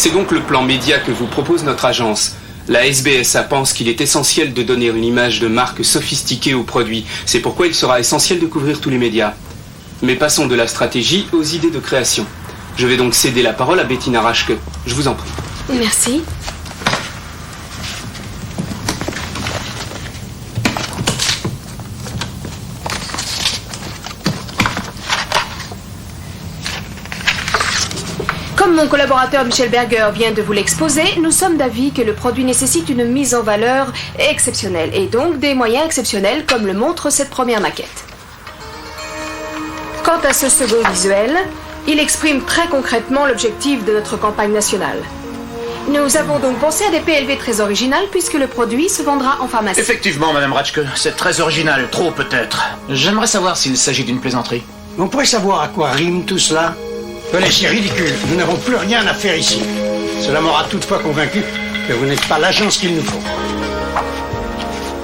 C'est donc le plan média que vous propose notre agence. La SBSA pense qu'il est essentiel de donner une image de marque sophistiquée au produit. C'est pourquoi il sera essentiel de couvrir tous les médias. Mais passons de la stratégie aux idées de création. Je vais donc céder la parole à Bettina Raschke. Je vous en prie. Merci. Comme mon collaborateur Michel Berger vient de vous l'exposer, nous sommes d'avis que le produit nécessite une mise en valeur exceptionnelle et donc des moyens exceptionnels comme le montre cette première maquette. Quant à ce second visuel, il exprime très concrètement l'objectif de notre campagne nationale. Nous avons donc pensé à des PLV très originales puisque le produit se vendra en pharmacie. Effectivement, Madame Raschke, c'est très original, trop peut-être. J'aimerais savoir s'il s'agit d'une plaisanterie. On pourrait savoir à quoi rime tout cela? Venez, c'est ridicule. Nous n'avons plus rien à faire ici. Cela m'aura toutefois convaincu que vous n'êtes pas l'agence qu'il nous faut.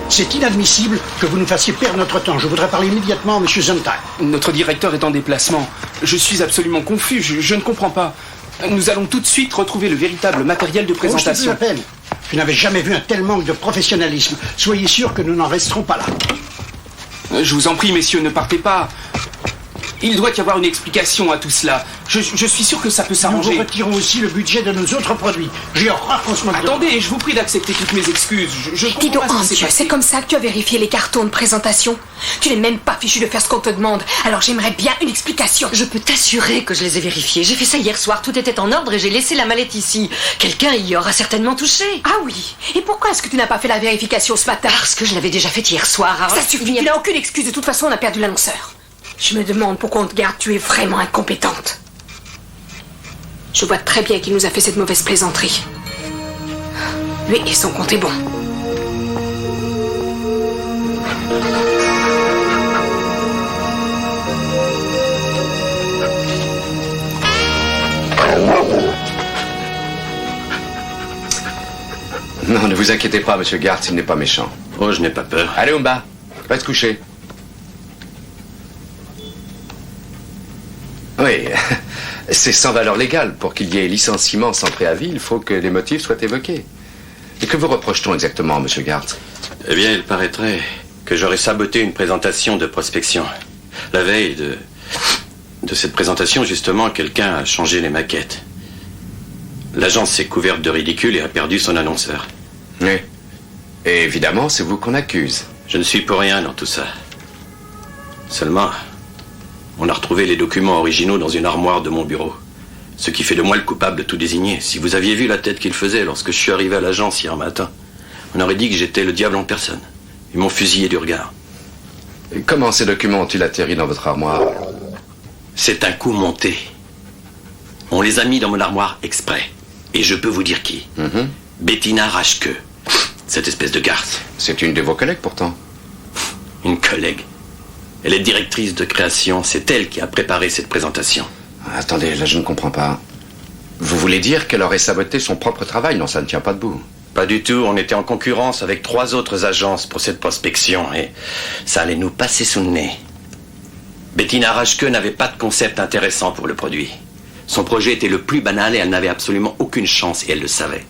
C'est inadmissible que vous nous fassiez perdre notre temps. Je voudrais parler immédiatement à M. Zonta. Notre directeur est en déplacement. Je suis absolument confus. Je ne comprends pas. Nous allons tout de suite retrouver le véritable matériel de présentation. Oh, c'est plus la peine. Je n'avais jamais vu un tel manque de professionnalisme. Soyez sûrs que nous n'en resterons pas là. Je vous en prie, messieurs, ne partez pas. Il doit y avoir une explication à tout cela. Je suis sûr que ça peut Nous s'arranger. vous retirons aussi le budget de nos autres produits. J'ai horreur qu'on se moque de nous. Attendez, je vous prie d'accepter toutes mes excuses. Je Dis donc, comprends pas ce qui s'est Dieu, passé. c'est comme ça que tu as vérifié les cartons de présentation? Tu n'es même pas fichu de faire ce qu'on te demande, alors j'aimerais bien une explication. Je peux t'assurer que je les ai vérifiés. J'ai fait ça hier soir, tout était en ordre et j'ai laissé la mallette ici. Quelqu'un y aura certainement touché. Ah oui. Et pourquoi est-ce que tu n'as pas fait la vérification ce matin? Parce que je l'avais déjà faite hier soir. Alors Ça suffit, tu n'as aucune excuse. De toute façon, on a perdu l'annonceur. Je me demande pourquoi on te garde. Tu es vraiment incompétente. Je vois très bien qu'il nous a fait cette mauvaise plaisanterie. Lui et son compte est bon. Non, ne vous inquiétez pas, monsieur Gartz, il n'est pas méchant. Oh, je n'ai pas peur. Allez, Umba, va te coucher. Oui, c'est sans valeur légale. Pour qu'il y ait licenciement sans préavis, il faut que les motifs soient évoqués. Et que vous reproche-t-on exactement, monsieur Gartz? Eh bien, il paraîtrait que j'aurais saboté une présentation de prospection. La veille de cette présentation, justement, quelqu'un a changé les maquettes. L'agence s'est couverte de ridicule et a perdu son annonceur. Oui. Et évidemment, c'est vous qu'on accuse. Je ne suis pour rien dans tout ça. Seulement, on a retrouvé les documents originaux dans une armoire de mon bureau. Ce qui fait de moi le coupable de tout désigner. Si vous aviez vu la tête qu'il faisait lorsque je suis arrivé à l'agence hier matin, on aurait dit que j'étais le diable en personne. Ils m'ont fusillé du regard. Et comment ces documents ont-ils atterri dans votre armoire? C'est un coup monté. On les a mis dans mon armoire exprès. Et je peux vous dire qui. Bettina Raschke. Cette espèce de garce. C'est une de vos collègues, pourtant. Une collègue. Elle est directrice de création. C'est elle qui a préparé cette présentation. Attendez, là je ne comprends pas. Vous voulez dire qu'elle aurait saboté son propre travail? Non, ça ne tient pas debout. Pas du tout. On était en concurrence avec 3 autres agences pour cette prospection. Et ça allait nous passer sous le nez. Bettina Raschke n'avait pas de concept intéressant pour le produit. Son projet était le plus banal et elle n'avait absolument aucune chance et elle le savait.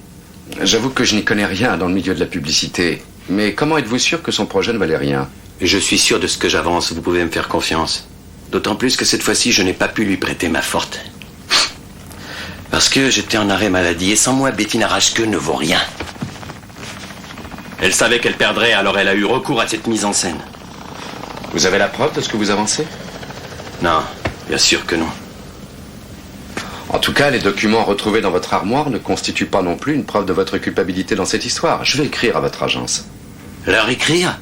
J'avoue que je n'y connais rien dans le milieu de la publicité. Mais comment êtes-vous sûr que son projet ne valait rien? Je suis sûr de ce que j'avance, vous pouvez me faire confiance. D'autant plus que cette fois-ci, je n'ai pas pu lui prêter ma forte. Parce que j'étais en arrêt maladie et sans moi, Bettina Raschke ne vaut rien. Elle savait qu'elle perdrait, alors elle a eu recours à cette mise en scène. Vous avez la preuve de ce que vous avancez? Non, bien sûr que non. En tout cas, les documents retrouvés dans votre armoire ne constituent pas non plus une preuve de votre culpabilité dans cette histoire. Je vais écrire à votre agence. Leur écrire?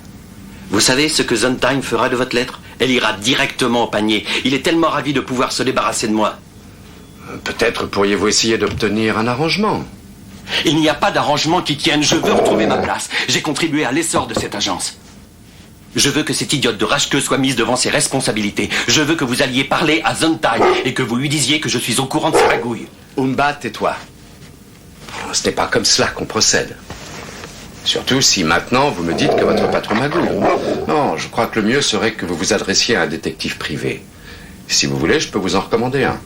Vous savez ce que Sondheim fera de votre lettre? Elle ira directement au panier. Il est tellement ravi de pouvoir se débarrasser de moi. Peut-être pourriez-vous essayer d'obtenir un arrangement. Il n'y a pas d'arrangement qui tienne. Je veux retrouver ma place. J'ai contribué à l'essor de cette agence. Je veux que cette idiote de Raschke soit mise devant ses responsabilités. Je veux que vous alliez parler à Sondheim et que vous lui disiez que je suis au courant de sa magouille. Umba, tais-toi. Ce n'est pas comme cela qu'on procède. Surtout si maintenant vous me dites que votre patron magouille. Non, je crois que le mieux serait que vous vous adressiez à un détective privé. Si vous voulez, je peux vous en recommander un.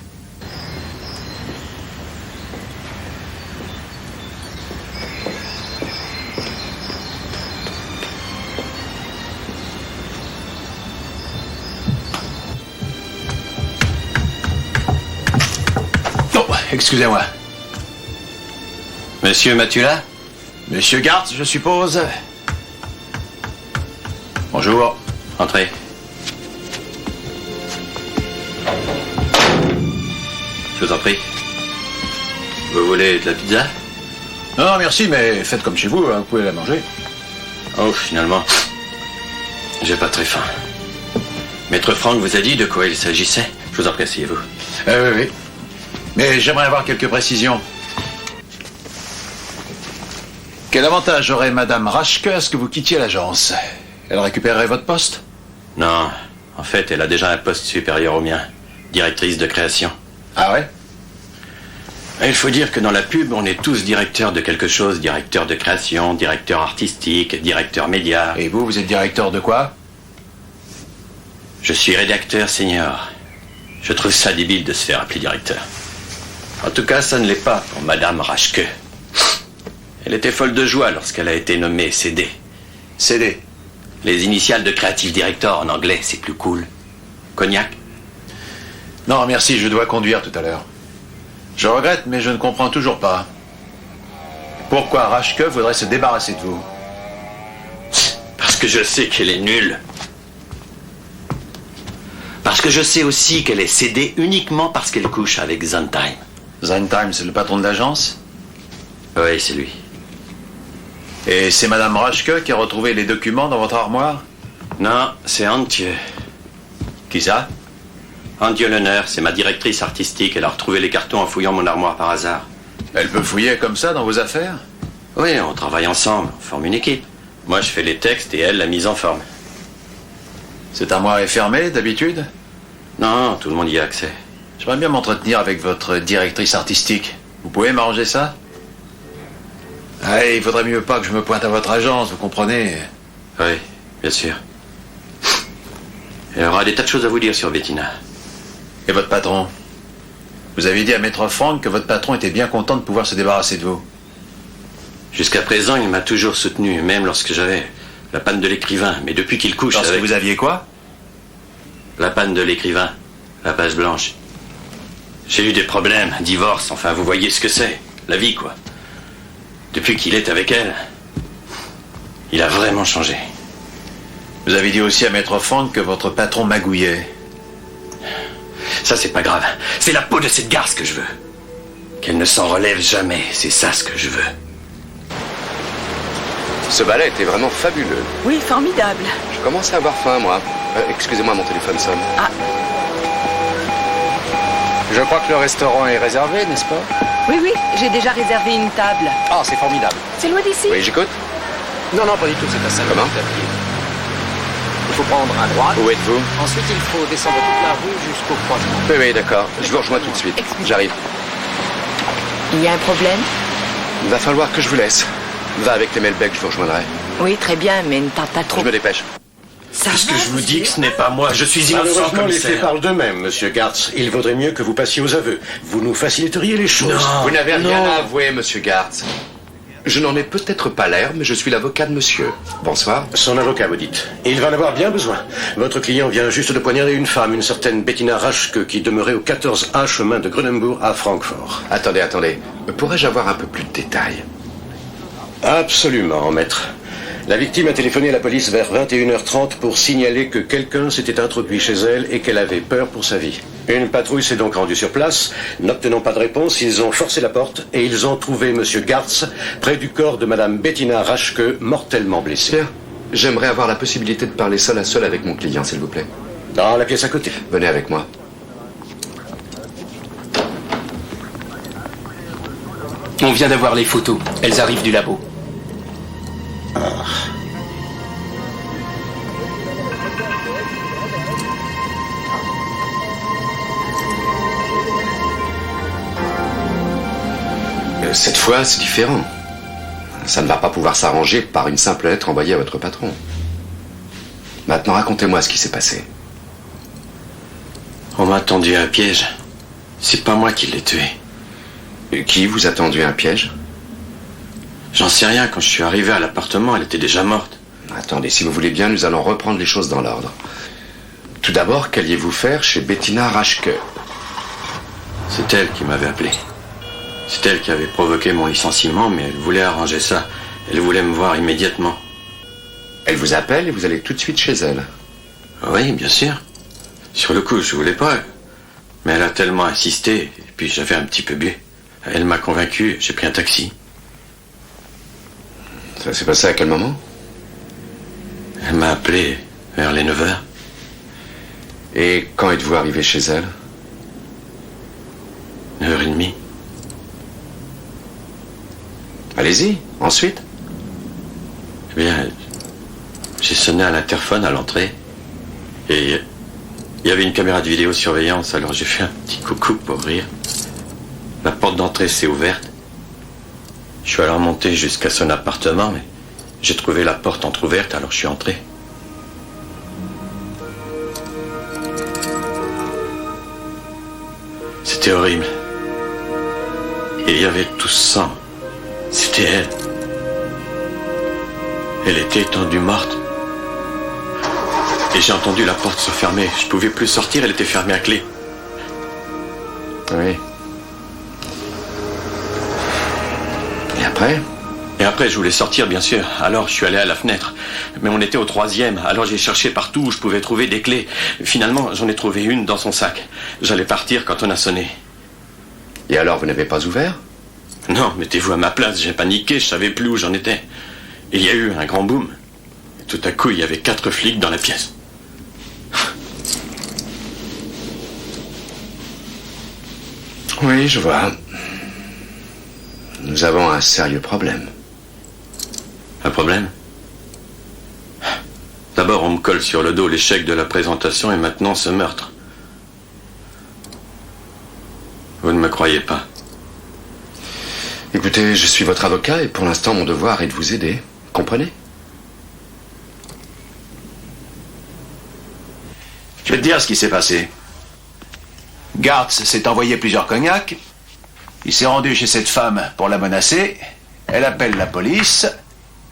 Excusez-moi. Monsieur Matula? Monsieur Gartz, je suppose. Bonjour. Entrez. Je vous en prie. Vous voulez de la pizza? Non, merci, mais faites comme chez vous, hein, vous pouvez la manger. Oh, finalement, j'ai pas très faim. Maître Franck vous a dit de quoi il s'agissait? Je vous en prie, asseyez-vous. Oui. Mais j'aimerais avoir quelques précisions. Quel avantage aurait Madame Raschke à ce que vous quittiez l'agence? Elle récupérerait votre poste? Non, en fait, elle a déjà un poste supérieur au mien. Directrice de création. Ah ouais? Et il faut dire que dans la pub, on est tous directeurs de quelque chose. Directeur de création, directeur artistique, directeur média. Et vous êtes directeur de quoi? Je suis rédacteur senior. Je trouve ça débile de se faire appeler directeur. En tout cas, ça ne l'est pas pour Madame Raschke. Elle était folle de joie lorsqu'elle a été nommée CD. CD? Les initiales de Creative Director en anglais, c'est plus cool. Cognac? Non, merci, je dois conduire tout à l'heure. Je regrette, mais je ne comprends toujours pas. Pourquoi Raschke voudrait se débarrasser de vous? Parce que je sais qu'elle est nulle. Parce que je sais aussi qu'elle est cédée uniquement parce qu'elle couche avec Zantime. Zantime, c'est le patron de l'agence? Oui, c'est lui. Et c'est Madame Raschke qui a retrouvé les documents dans votre armoire? Non, c'est Antje. Qui ça? Antje Lehner, c'est ma directrice artistique. Elle a retrouvé les cartons en fouillant mon armoire par hasard. Elle peut fouiller comme ça dans vos affaires? Oui, on travaille ensemble, on forme une équipe. Moi, je fais les textes et elle, la mise en forme. Cette armoire est fermée, d'habitude? Non, tout le monde y a accès. J'aimerais bien m'entretenir avec votre directrice artistique. Vous pouvez m'arranger ça? Ah, il vaudrait mieux pas que je me pointe à votre agence, vous comprenez? Oui, bien sûr. Elle aura des tas de choses à vous dire sur Bettina. Et votre patron? Vous avez dit à Maître Franck que votre patron était bien content de pouvoir se débarrasser de vous. Jusqu'à présent, il m'a toujours soutenu, même lorsque j'avais la panne de l'écrivain. Mais depuis qu'il couche Lorsque avec... vous aviez quoi? La panne de l'écrivain, la page blanche. J'ai eu des problèmes, divorce, enfin, vous voyez ce que c'est. La vie, quoi. Depuis qu'il est avec elle, il a vraiment changé. Vous avez dit aussi à Maître Franck que votre patron magouillait. Ça, c'est pas grave. C'est la peau de cette garce que je veux. Qu'elle ne s'en relève jamais, c'est ça ce que je veux. Ce ballet était vraiment fabuleux. Oui, formidable. Je commence à avoir faim, moi. Excusez-moi, mon téléphone sonne. Ah. Je crois que le restaurant est réservé, n'est-ce pas? Oui, j'ai déjà réservé une table. Ah, c'est formidable. C'est loin d'ici? Oui, j'écoute. Non, pas du tout, c'est à 5 Comment? minutes à pied. Il faut prendre à droite. Où êtes-vous? Ensuite, il faut descendre toute la rue jusqu'au croisement. Oui, d'accord. Je vous rejoins tout de suite. J'arrive. Il y a un problème? Il va falloir que je vous laisse. Va avec les Melbeck, je vous rejoindrai. Oui, très bien, mais ne parle pas trop. Je me dépêche. Ça Puisque va, je vous dis que ce n'est pas moi, je suis innocent, Malheureusement, les faits commissaire. parlent d'eux-mêmes, monsieur Gartz. Il vaudrait mieux que vous passiez aux aveux. Vous nous faciliteriez les choses. Vous n'avez rien à avouer, monsieur Gartz. Je n'en ai peut-être pas l'air, mais je suis l'avocat de monsieur. Bonsoir. Son avocat, vous dites. Il va en avoir bien besoin. Votre client vient juste de poignarder une femme, une certaine Bettina Raschke, qui demeurait au 14A chemin de Grunenbourg à Francfort. Attendez. Pourrais-je avoir un peu plus de détails? Absolument, maître. La victime a téléphoné à la police vers 21h30 pour signaler que quelqu'un s'était introduit chez elle et qu'elle avait peur pour sa vie. Une patrouille s'est donc rendue sur place. N'obtenant pas de réponse, ils ont forcé la porte et ils ont trouvé monsieur Gartz près du corps de madame Bettina Raschke, mortellement blessée. Bien. J'aimerais avoir la possibilité de parler seul à seul avec mon client, s'il vous plaît. Dans la pièce à côté. Venez avec moi. On vient d'avoir les photos. Elles arrivent du labo. Cette fois, c'est différent. Ça ne va pas pouvoir s'arranger par une simple lettre envoyée à votre patron. Maintenant, racontez-moi ce qui s'est passé. On m'a tendu un piège. C'est pas moi qui l'ai tué. Qui vous a tendu un piège? J'en sais rien, quand je suis arrivé à l'appartement, elle était déjà morte. Attendez, si vous voulez bien, nous allons reprendre les choses dans l'ordre. Tout d'abord, qu'alliez-vous faire chez Bettina Raschke? C'est elle qui m'avait appelé. C'est elle qui avait provoqué mon licenciement, mais elle voulait arranger ça. Elle voulait me voir immédiatement. Elle vous appelle et vous allez tout de suite chez elle. Oui, bien sûr. Sur le coup, je voulais pas. Mais elle a tellement insisté, et puis j'avais un petit peu bu. Elle m'a convaincu, j'ai pris un taxi. Ça s'est passé à quel moment? Elle m'a appelé vers les 9h. Et quand êtes-vous arrivé chez elle? 9h30. Allez-y, ensuite. Eh bien, j'ai sonné à l'interphone à l'entrée. Et il y avait une caméra de vidéosurveillance, alors j'ai fait un petit coucou pour rire. La porte d'entrée s'est ouverte. Je suis alors monté jusqu'à son appartement, mais j'ai trouvé la porte entrouverte, alors je suis entré. C'était horrible. Et il y avait tout ce sang. C'était elle. Elle était étendue morte. Et j'ai entendu la porte se fermer. Je pouvais plus sortir, elle était fermée à clé. Oui. Et après? Et après, je voulais sortir, bien sûr. Alors, je suis allé à la fenêtre. Mais on était au 3e. Alors, j'ai cherché partout où je pouvais trouver des clés. Finalement, j'en ai trouvé une dans son sac. J'allais partir quand on a sonné. Et alors, vous n'avez pas ouvert? Non, mettez-vous à ma place. J'ai paniqué, je savais plus où j'en étais. Et il y a eu un grand boom. Et tout à coup, il y avait 4 flics dans la pièce. Oui, je vois. Nous avons un sérieux problème. Un problème? D'abord, on me colle sur le dos l'échec de la présentation et maintenant ce meurtre. Vous ne me croyez pas? Écoutez, je suis votre avocat et pour l'instant, mon devoir est de vous aider. Comprenez? Je vais te dire ce qui s'est passé. Gartz s'est envoyé plusieurs cognacs. Il s'est rendu chez cette femme pour la menacer. Elle appelle la police.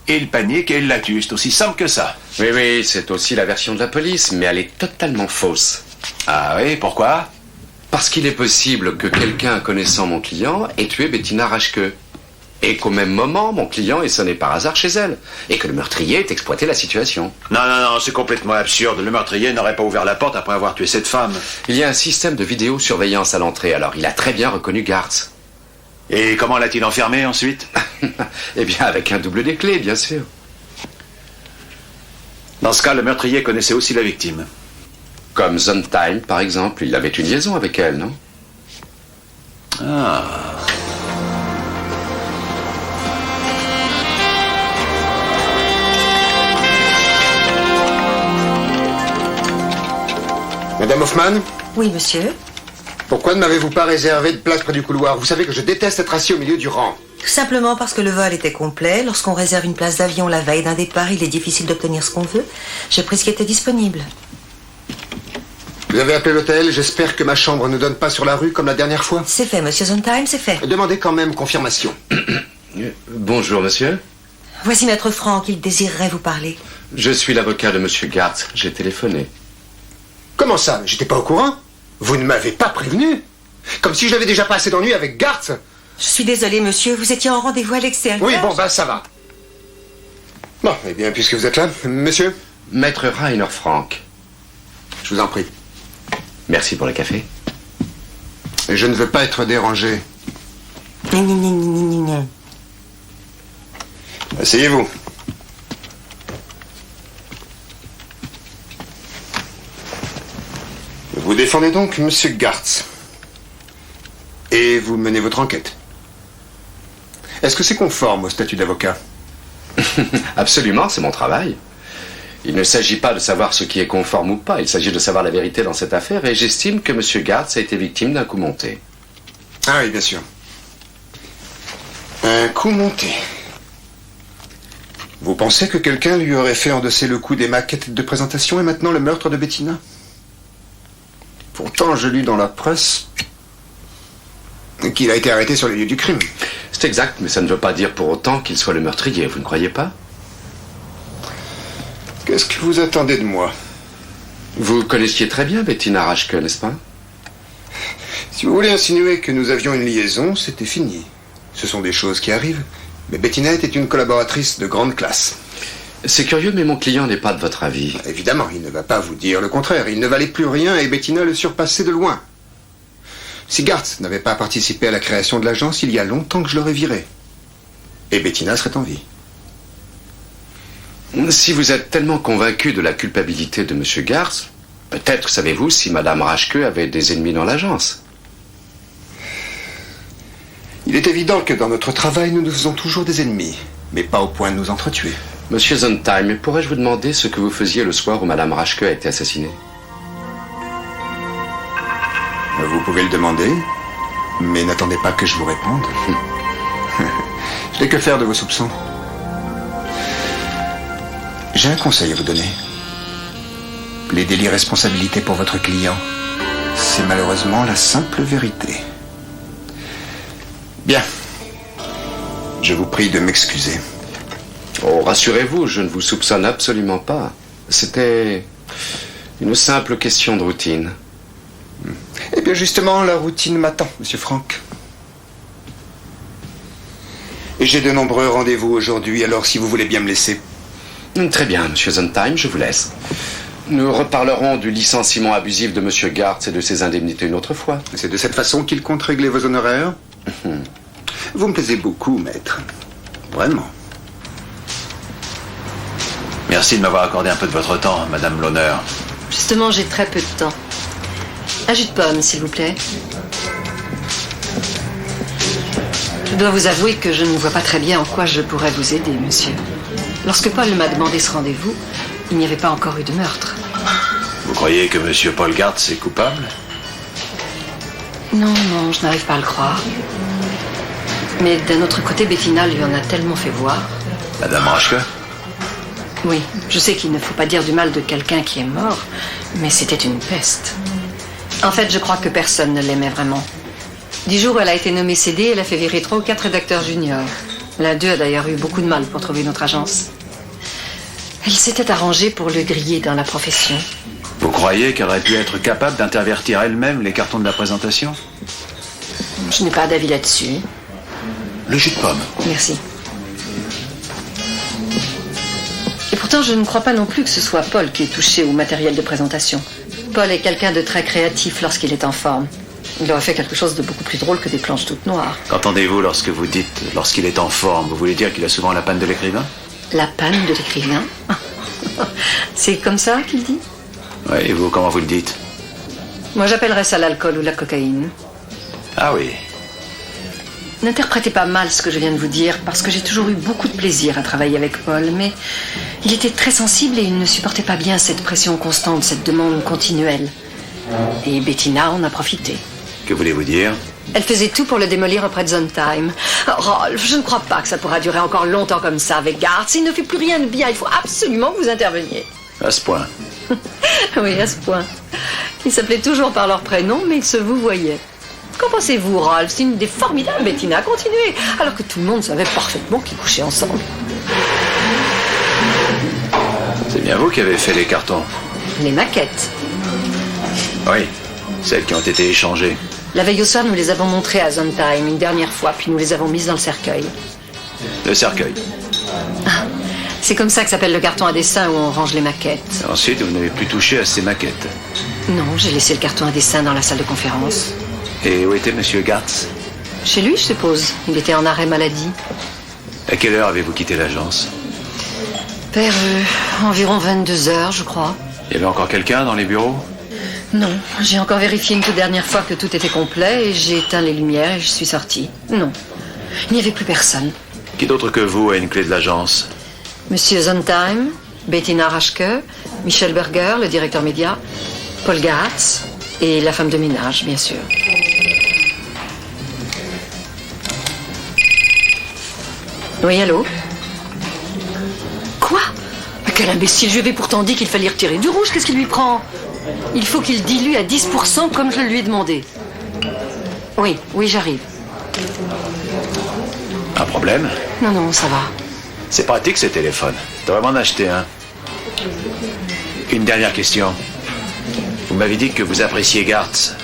Et il panique et il la tue. C'est aussi simple que ça. Oui, oui, c'est aussi la version de la police, mais elle est totalement fausse. Ah oui, pourquoi? Parce qu'il est possible que quelqu'un connaissant mon client ait tué Bettina Raschke. Et qu'au même moment, mon client ait sonné par hasard chez elle. Et que le meurtrier ait exploité la situation. Non, non, non, c'est complètement absurde. Le meurtrier n'aurait pas ouvert la porte après avoir tué cette femme. Il y a un système de vidéosurveillance à l'entrée, alors il a très bien reconnu Gartz. Et comment l'a-t-il enfermé ensuite? Eh bien, avec un double des clés, bien sûr. Dans ce cas, le meurtrier connaissait aussi la victime. Comme Sondheim, par exemple, il avait une liaison avec elle, non? Ah... Madame Hoffman? Oui, monsieur. Pourquoi ne m'avez-vous pas réservé de place près du couloir? Vous savez que je déteste être assis au milieu du rang. Tout simplement parce que le vol était complet. Lorsqu'on réserve une place d'avion la veille d'un départ, il est difficile d'obtenir ce qu'on veut. J'ai pris ce qui était disponible. Vous avez appelé l'hôtel. J'espère que ma chambre ne donne pas sur la rue comme la dernière fois. C'est fait, monsieur Sondheim, c'est fait. Demandez quand même confirmation. Bonjour, monsieur. Voici Maître Franck, il désirerait vous parler. Je suis l'avocat de monsieur Gartz. J'ai téléphoné. Comment ça? J'étais pas au courant. Vous ne m'avez pas prévenu. Comme si je l'avais déjà passé d'ennui avec Gartz. Je suis désolée, monsieur, vous étiez en rendez-vous à l'extérieur. Oui, bon, bah ça va. Bon, eh bien, puisque vous êtes là, monsieur. Maître Rainer Franck. Je vous en prie. Merci pour le café. Je ne veux pas être dérangé. Asseyez-vous. Vous défendez donc monsieur Gartz. Et vous menez votre enquête. Est-ce que c'est conforme au statut d'avocat? Absolument, c'est mon travail. Il ne s'agit pas de savoir ce qui est conforme ou pas, il s'agit de savoir la vérité dans cette affaire, et j'estime que M. Gartz a été victime d'un coup monté. Ah oui, bien sûr. Un coup monté. Vous pensez que quelqu'un lui aurait fait endosser le coup des maquettes de présentation et maintenant le meurtre de Bettina? Pourtant, je lis dans la presse qu'il a été arrêté sur les lieux du crime. C'est exact, mais ça ne veut pas dire pour autant qu'il soit le meurtrier, vous ne croyez pas? Qu'est-ce que vous attendez de moi? Vous connaissiez très bien Bettina Raschke, n'est-ce pas? Si vous voulez insinuer que nous avions une liaison, c'était fini. Ce sont des choses qui arrivent. Mais Bettina était une collaboratrice de grande classe. C'est curieux, mais mon client n'est pas de votre avis. Évidemment, il ne va pas vous dire le contraire. Il ne valait plus rien et Bettina le surpassait de loin. Si Gartz n'avait pas participé à la création de l'agence, il y a longtemps que je l'aurais viré. Et Bettina serait en vie. Si vous êtes tellement convaincu de la culpabilité de M. Gartz, peut-être savez-vous si Mme Raschke avait des ennemis dans l'agence. Il est évident que dans notre travail, nous nous faisons toujours des ennemis, mais pas au point de nous entretuer. Monsieur Sondheim, pourrais-je vous demander ce que vous faisiez le soir où Mme Raschke a été assassinée? Vous pouvez le demander, mais n'attendez pas que je vous réponde. Je n'ai que faire de vos soupçons. J'ai un conseil à vous donner. Plaider l'irresponsabilité pour votre client, c'est malheureusement la simple vérité. Bien. Je vous prie de m'excuser. Oh, rassurez-vous, je ne vous soupçonne absolument pas. C'était une simple question de routine. Eh bien, justement, la routine m'attend, Monsieur Franck. Et j'ai de nombreux rendez-vous aujourd'hui, alors si vous voulez bien me laisser. Très bien, Monsieur Sondheim, je vous laisse. Nous reparlerons du licenciement abusif de Monsieur Gartz et de ses indemnités une autre fois. C'est de cette façon qu'il compte régler vos honoraires? Vous me plaisez beaucoup, maître. Vraiment. Merci de m'avoir accordé un peu de votre temps, Madame l'honneur. Justement, j'ai très peu de temps. Un jus de pomme, s'il vous plaît. Je dois vous avouer que je ne vois pas très bien en quoi je pourrais vous aider, monsieur. Lorsque Paul m'a demandé ce rendez-vous, il n'y avait pas encore eu de meurtre. Vous croyez que Monsieur Paul Gartz est coupable? Non, non, je n'arrive pas à le croire. Mais d'un autre côté, Bettina lui en a tellement fait voir. Madame Raschke? Oui, je sais qu'il ne faut pas dire du mal de quelqu'un qui est mort, mais c'était une peste. En fait, je crois que personne ne l'aimait vraiment. Du jour où elle a été nommée CD, elle a fait virer 3 ou 4 rédacteurs juniors. L'un d'eux a d'ailleurs eu beaucoup de mal pour trouver notre agence. Elle s'était arrangée pour le griller dans la profession. Vous croyez qu'elle aurait pu être capable d'intervertir elle-même les cartons de la présentation? Je n'ai pas d'avis là-dessus. Le jus de pomme. Merci. Et pourtant, je ne crois pas non plus que ce soit Paul qui est touché au matériel de présentation. Paul est quelqu'un de très créatif lorsqu'il est en forme. Il aurait fait quelque chose de beaucoup plus drôle que des planches toutes noires. Qu'entendez-vous lorsque vous dites « lorsqu'il est en forme » Vous voulez dire qu'il a souvent la panne de l'écrivain? La panne de l'écrivain? C'est comme ça qu'il dit? Oui, et vous, comment vous le dites? Moi, j'appellerais ça l'alcool ou la cocaïne. Ah oui. N'interprétez pas mal ce que je viens de vous dire, parce que j'ai toujours eu beaucoup de plaisir à travailler avec Paul, mais il était très sensible et il ne supportait pas bien cette pression constante, cette demande continuelle. Et Bettina en a profité. Que voulez-vous dire? Elle faisait tout pour le démolir auprès de Sondheim. Rolf, je ne crois pas que ça pourra durer encore longtemps comme ça avec Gartz. Il ne fait plus rien de bien. Il faut absolument que vous interveniez. À ce point? Oui, à ce point. Ils s'appelaient toujours par leur prénom, mais ils se vouvoyaient. Qu'en pensez-vous, Rolf? C'est une idée formidable, Bettina. Continuez. Alors que tout le monde savait parfaitement qu'ils couchaient ensemble. C'est bien vous qui avez fait les cartons? Les maquettes. Oui, celles qui ont été échangées. La veille au soir, nous les avons montrées à Sondheim une dernière fois, puis nous les avons mises dans le cercueil. Le cercueil? Ah, c'est comme ça que s'appelle le carton à dessin où on range les maquettes. Et ensuite, vous n'avez plus touché à ces maquettes? Non, j'ai laissé le carton à dessin dans la salle de conférence. Et où était Monsieur Gartz? Chez lui, je suppose. Il était en arrêt maladie. À quelle heure avez-vous quitté l'agence? Vers environ 22 heures, je crois. Il y avait encore quelqu'un dans les bureaux? Non, j'ai encore vérifié une toute dernière fois que tout était complet et j'ai éteint les lumières et je suis sortie. Non, il n'y avait plus personne. Qui d'autre que vous a une clé de l'agence? Monsieur Sondheim, Bettina Raschke, Michel Berger, le directeur média, Paul Gartz et la femme de ménage, bien sûr. Oui, allô? Quoi? Mais quel imbécile, je lui avais pourtant dit qu'il fallait retirer du rouge, qu'est-ce qu'il lui prend? Il faut qu'il dilue à 10% comme je le lui ai demandé. Oui, j'arrive. Un problème? Non, non, ça va. C'est pratique ce téléphone. Je devrais m'en acheter un. Une dernière question. Vous m'avez dit que vous appréciez Gartz.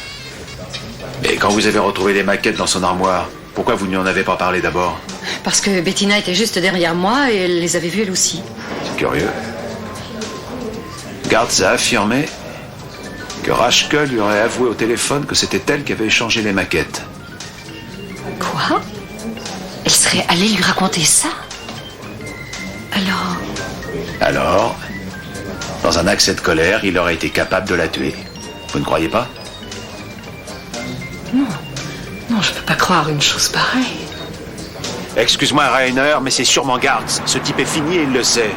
Et quand vous avez retrouvé les maquettes dans son armoire, pourquoi vous ne lui en avez pas parlé d'abord? Parce que Bettina était juste derrière moi et elle les avait vus elle aussi. C'est curieux. Gartz a affirmé que Raschke lui aurait avoué au téléphone que c'était elle qui avait échangé les maquettes. Quoi? Elle serait allée lui raconter ça? Alors, dans un accès de colère, il aurait été capable de la tuer. Vous ne croyez pas? Non, je peux pas croire une chose pareille. Excuse-moi, Rainer, mais c'est sûrement Gartz. Ce type est fini et il le sait.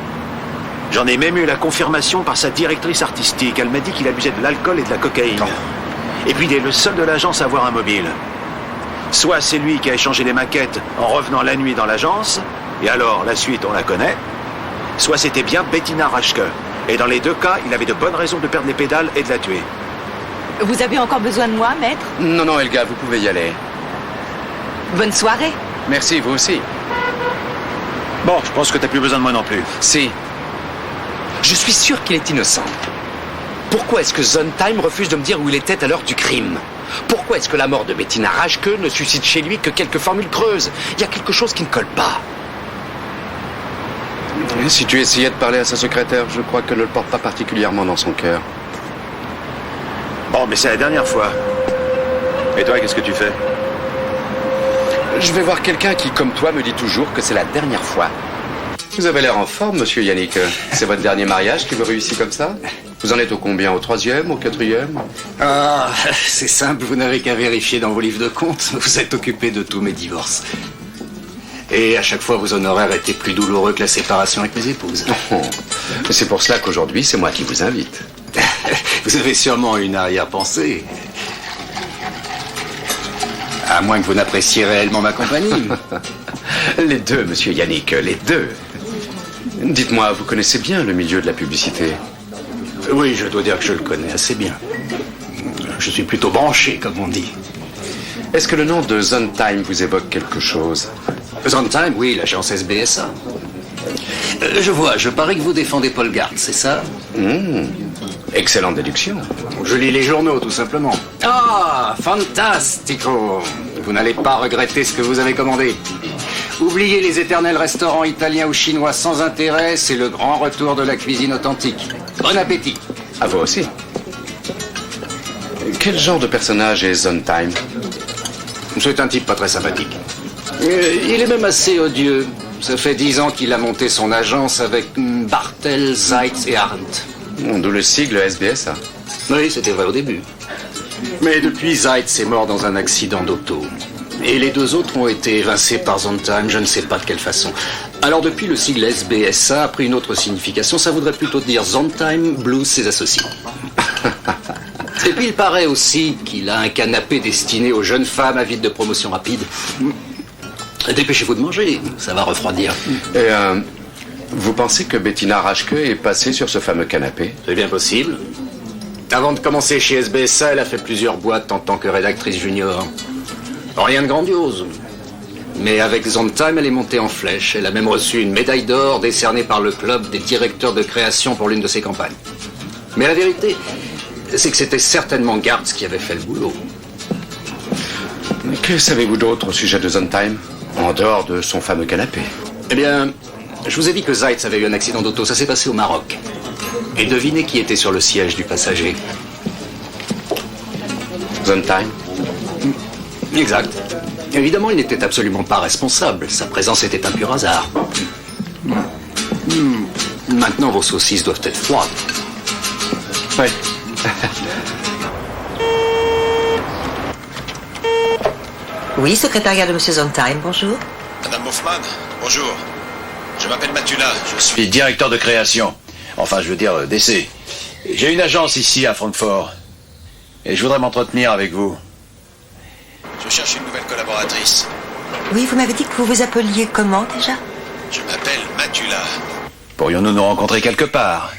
J'en ai même eu la confirmation par sa directrice artistique. Elle m'a dit qu'il abusait de l'alcool et de la cocaïne. Et puis il est le seul de l'agence à avoir un mobile. Soit c'est lui qui a échangé les maquettes en revenant la nuit dans l'agence, et alors la suite on la connaît, soit c'était bien Bettina Raschke. Et dans les deux cas, il avait de bonnes raisons de perdre les pédales et de la tuer. Vous avez encore besoin de moi, maître? Non, Helga, vous pouvez y aller. Bonne soirée. Merci, vous aussi. Bon, je pense que t'as plus besoin de moi non plus. Si. Je suis sûr qu'il est innocent. Pourquoi est-ce que Sondheim refuse de me dire où il était à l'heure du crime? Pourquoi est-ce que la mort de Bettina Raschke ne suscite chez lui que quelques formules creuses? Il y a quelque chose qui ne colle pas. Et si tu essayais de parler à sa secrétaire, je crois qu'elle ne le porte pas particulièrement dans son cœur. Bon, mais c'est la dernière fois. Et toi, qu'est-ce que tu fais? Je vais voir quelqu'un qui, comme toi, me dit toujours que c'est la dernière fois. Vous avez l'air en forme, monsieur Yannick. C'est votre dernier mariage qui vous réussit comme ça? Vous en êtes au combien? Au 3e? Au 4e? Ah, c'est simple, vous n'avez qu'à vérifier dans vos livres de compte. Vous êtes occupé de tous mes divorces. Et à chaque fois, vos honoraires étaient plus douloureux que la séparation avec mes épouses. Oh, c'est pour cela qu'aujourd'hui, c'est moi qui vous invite. Vous avez sûrement une arrière-pensée. À moins que vous n'appréciez réellement ma compagnie. Les deux, monsieur Yannick, les deux. Dites-moi, vous connaissez bien le milieu de la publicité? Oui, je dois dire que je le connais assez bien. Je suis plutôt branché, comme on dit. Est-ce que le nom de Sondheim vous évoque quelque chose? Sondheim, oui, l'agence SBSA. Je vois, je parie que vous défendez Paul Gartz, c'est ça? Excellente déduction. Je lis les journaux, tout simplement. Ah, fantastico! Vous n'allez pas regretter ce que vous avez commandé. Oubliez les éternels restaurants italiens ou chinois sans intérêt, c'est le grand retour de la cuisine authentique. Bon appétit! À vous aussi. Quel genre de personnage est Sondheim? C'est un type pas très sympathique. Il est même assez odieux. Ça fait 10 ans qu'il a monté son agence avec Bartel, Zeitz et Arndt. D'où le sigle SBSA. Oui, c'était vrai au début. Mais depuis, Zeitz est mort dans un accident d'auto. Et les deux autres ont été évincés par Sondheim, je ne sais pas de quelle façon. Alors depuis, le sigle SBSA a pris une autre signification. Ça voudrait plutôt dire Sondheim, Blues, ses associés. Et puis il paraît aussi qu'il a un canapé destiné aux jeunes femmes avides de promotion rapide. Dépêchez-vous de manger, ça va refroidir. Et vous pensez que Bettina Raschke est passée sur ce fameux canapé? C'est bien possible. Avant de commencer chez SBSA, elle a fait plusieurs boîtes en tant que rédactrice junior. Rien de grandiose. Mais avec Sondheim, elle est montée en flèche. Elle a même reçu une médaille d'or décernée par le club des directeurs de création pour l'une de ses campagnes. Mais la vérité, c'est que c'était certainement Gartz qui avait fait le boulot. Que savez-vous d'autre au sujet de Sondheim, en dehors de son fameux canapé? Eh bien, je vous ai dit que Zeitz avait eu un accident d'auto. Ça s'est passé au Maroc. Et devinez qui était sur le siège du passager? Sondheim? Exact. Évidemment, il n'était absolument pas responsable. Sa présence était un pur hasard. Maintenant, vos saucisses doivent être froides. Oui. Oui, secrétariat de M. Sondheim, bonjour. Madame Hoffman, bonjour. Je m'appelle Matula, je suis directeur de création. Enfin, je veux dire, d'essai. J'ai une agence ici à Francfort. Et je voudrais m'entretenir avec vous. Je cherche une nouvelle collaboratrice. Oui, vous m'avez dit que vous vous appeliez comment déjà? Je m'appelle Matula. Pourrions-nous nous rencontrer quelque part?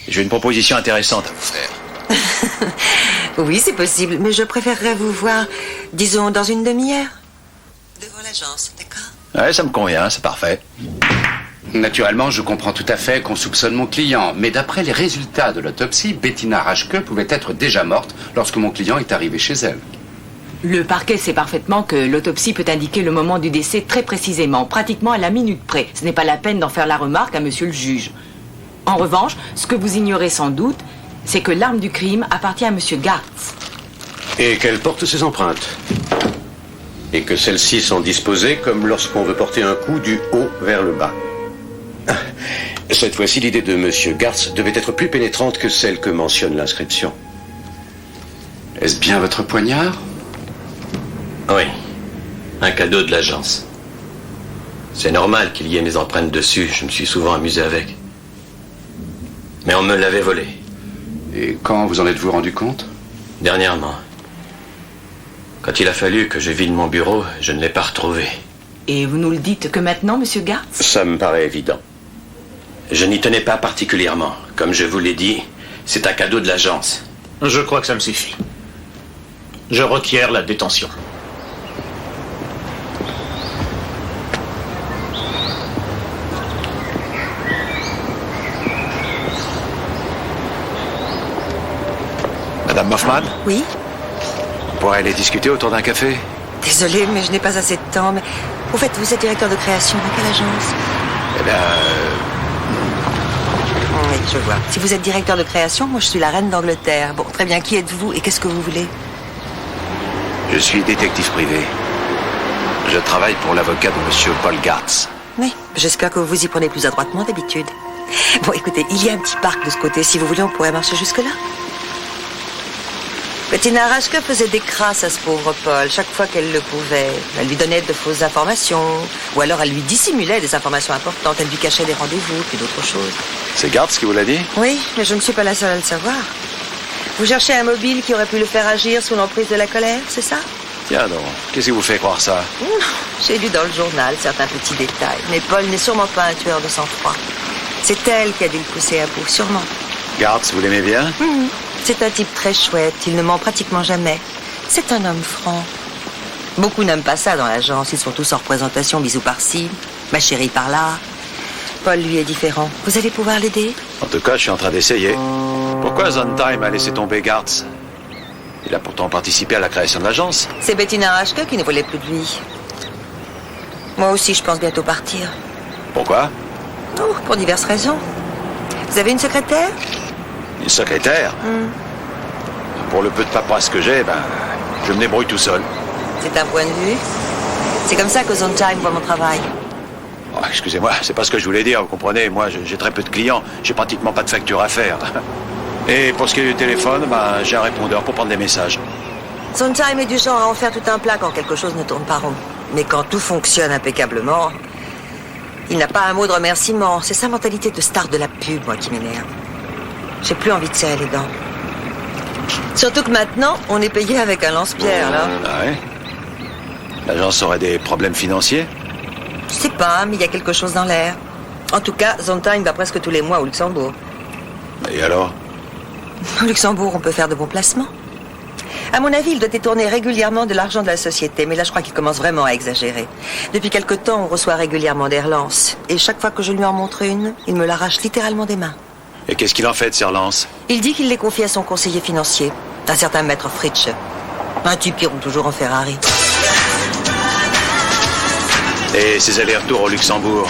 J'ai une proposition intéressante à vous faire. Oui, c'est possible, mais je préférerais vous voir, disons, dans une demi-heure. Devant l'agence, d'accord? Ouais, ça me convient, c'est parfait. Naturellement, je comprends tout à fait qu'on soupçonne mon client, mais d'après les résultats de l'autopsie, Bettina Raschke pouvait être déjà morte lorsque mon client est arrivé chez elle. Le parquet sait parfaitement que l'autopsie peut indiquer le moment du décès très précisément, pratiquement à la minute près. Ce n'est pas la peine d'en faire la remarque à monsieur le juge. En revanche, ce que vous ignorez sans doute, c'est que l'arme du crime appartient à monsieur Gartz. Et qu'elle porte ses empreintes. Et que celles-ci sont disposées comme lorsqu'on veut porter un coup du haut vers le bas. Cette fois-ci, l'idée de monsieur Gartz devait être plus pénétrante que celle que mentionne l'inscription. Est-ce bien votre poignard? Oui, un cadeau de l'agence. C'est normal qu'il y ait mes empreintes dessus, je me suis souvent amusé avec. Mais on me l'avait volé. Et quand vous en êtes-vous rendu compte? Dernièrement. Quand il a fallu que je vide mon bureau, je ne l'ai pas retrouvé. Et vous nous le dites que maintenant, monsieur Gartz? Ça me paraît évident. Je n'y tenais pas particulièrement. Comme je vous l'ai dit, c'est un cadeau de l'agence. Je crois que ça me suffit. Je requiers la détention. Madame Moffman? Oui? On pourrait aller discuter autour d'un café? Désolée, mais je n'ai pas assez de temps. Mais au fait, vous êtes directeur de création dans quelle agence? Eh bien... Oui, je vois. Si vous êtes directeur de création, moi je suis la reine d'Angleterre. Bon, très bien. Qui êtes-vous et qu'est-ce que vous voulez? Je suis détective privé. Je travaille pour l'avocat de monsieur Paul Gartz. Oui, j'espère que vous vous y prenez plus adroitement d'habitude. Bon, écoutez, il y a un petit parc de ce côté. Si vous voulez, on pourrait marcher jusque-là. Bettina Raschke faisait des crasses à ce pauvre Paul, chaque fois qu'elle le pouvait. Elle lui donnait de fausses informations, ou alors elle lui dissimulait des informations importantes. Elle lui cachait des rendez-vous, puis d'autres choses. C'est Gartz qui vous l'a dit? Oui, mais je ne suis pas la seule à le savoir. Vous cherchez un mobile qui aurait pu le faire agir sous l'emprise de la colère, c'est ça? Tiens donc, qu'est-ce qui vous fait croire ça? J'ai lu dans le journal certains petits détails, mais Paul n'est sûrement pas un tueur de sang-froid. C'est elle qui a dû le pousser à bout, sûrement. Gartz, vous l'aimez bien? C'est un type très chouette, il ne ment pratiquement jamais. C'est un homme franc. Beaucoup n'aiment pas ça dans l'agence, ils sont tous en représentation, bisous par-ci, ma chérie par-là. Paul, lui, est différent. Vous allez pouvoir l'aider? En tout cas, je suis en train d'essayer. Pourquoi Sondheim a laissé tomber Gartz? Il a pourtant participé à la création de l'agence. C'est Bettina Raschke qui ne voulait plus de lui. Moi aussi, je pense bientôt partir. Pourquoi? Oh, pour diverses raisons. Vous avez une secrétaire? Une secrétaire? Pour le peu de paperasse que j'ai, je me débrouille tout seul. C'est un point de vue. C'est comme ça que Sondheim voit mon travail. Oh, excusez-moi, c'est pas ce que je voulais dire, vous comprenez. Moi, j'ai très peu de clients. J'ai pratiquement pas de facture à faire. Et pour ce qui est du téléphone, j'ai un répondeur pour prendre des messages. Sondheim est du genre à en faire tout un plat quand quelque chose ne tourne pas rond. Mais quand tout fonctionne impeccablement, il n'a pas un mot de remerciement. C'est sa mentalité de star de la pub, moi, qui m'énerve. J'ai plus envie de serrer les dents. Surtout que maintenant, on est payé avec un lance-pierre, là. Ah ouais? L'agence aurait des problèmes financiers? Je sais pas, mais il y a quelque chose dans l'air. En tout cas, Sondheim va presque tous les mois au Luxembourg. Et alors? Au Luxembourg, on peut faire de bons placements. À mon avis, il doit détourner régulièrement de l'argent de la société, mais là, je crois qu'il commence vraiment à exagérer. Depuis quelque temps, on reçoit régulièrement des relances. Et chaque fois que je lui en montre une, il me l'arrache littéralement des mains. Et qu'est-ce qu'il en fait de ces relances? Il dit qu'il les confie à son conseiller financier, un certain maître Fritsch. Un type qui roule toujours en Ferrari. Et ses allers-retours au Luxembourg,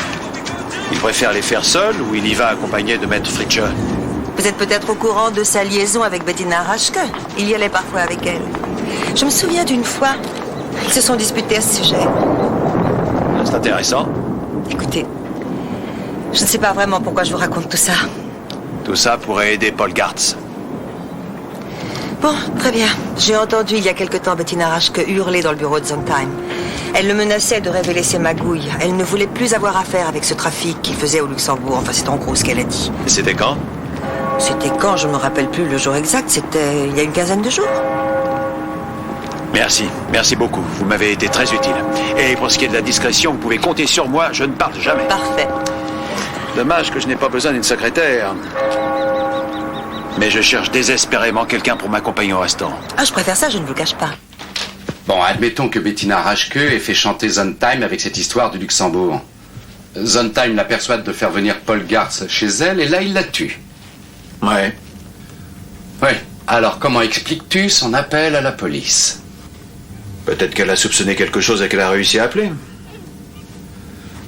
il préfère les faire seul ou il y va accompagné de maître Fritsch? Vous êtes peut-être au courant de sa liaison avec Bettina Raschke. Il y allait parfois avec elle. Je me souviens d'une fois, ils se sont disputés à ce sujet. C'est intéressant. Écoutez, je ne sais pas vraiment pourquoi je vous raconte tout ça. Tout ça pourrait aider Paul Gartz. Bon, très bien. J'ai entendu il y a quelque temps Bettina Raschke hurler dans le bureau de Sondheim. Elle le menaçait de révéler ses magouilles. Elle ne voulait plus avoir affaire avec ce trafic qu'il faisait au Luxembourg. Enfin, c'est en gros ce qu'elle a dit. Et c'était quand? C'était quand? Je ne me rappelle plus le jour exact. C'était il y a une quinzaine de jours. Merci, merci beaucoup. Vous m'avez été très utile. Et pour ce qui est de la discrétion, vous pouvez compter sur moi, je ne parle jamais. Parfait. Dommage que je n'ai pas besoin d'une secrétaire. Mais je cherche désespérément quelqu'un pour m'accompagner au restaurant. Ah, je préfère ça, je ne vous le cache pas. Bon, admettons que Bettina Raschke ait fait chanter Sondheim avec cette histoire du Luxembourg. Sondheim la persuade de faire venir Paul Gartz chez elle, et là, il la tue. Ouais. Oui. Alors, comment expliques-tu son appel à la police? Peut-être qu'elle a soupçonné quelque chose et qu'elle a réussi à appeler.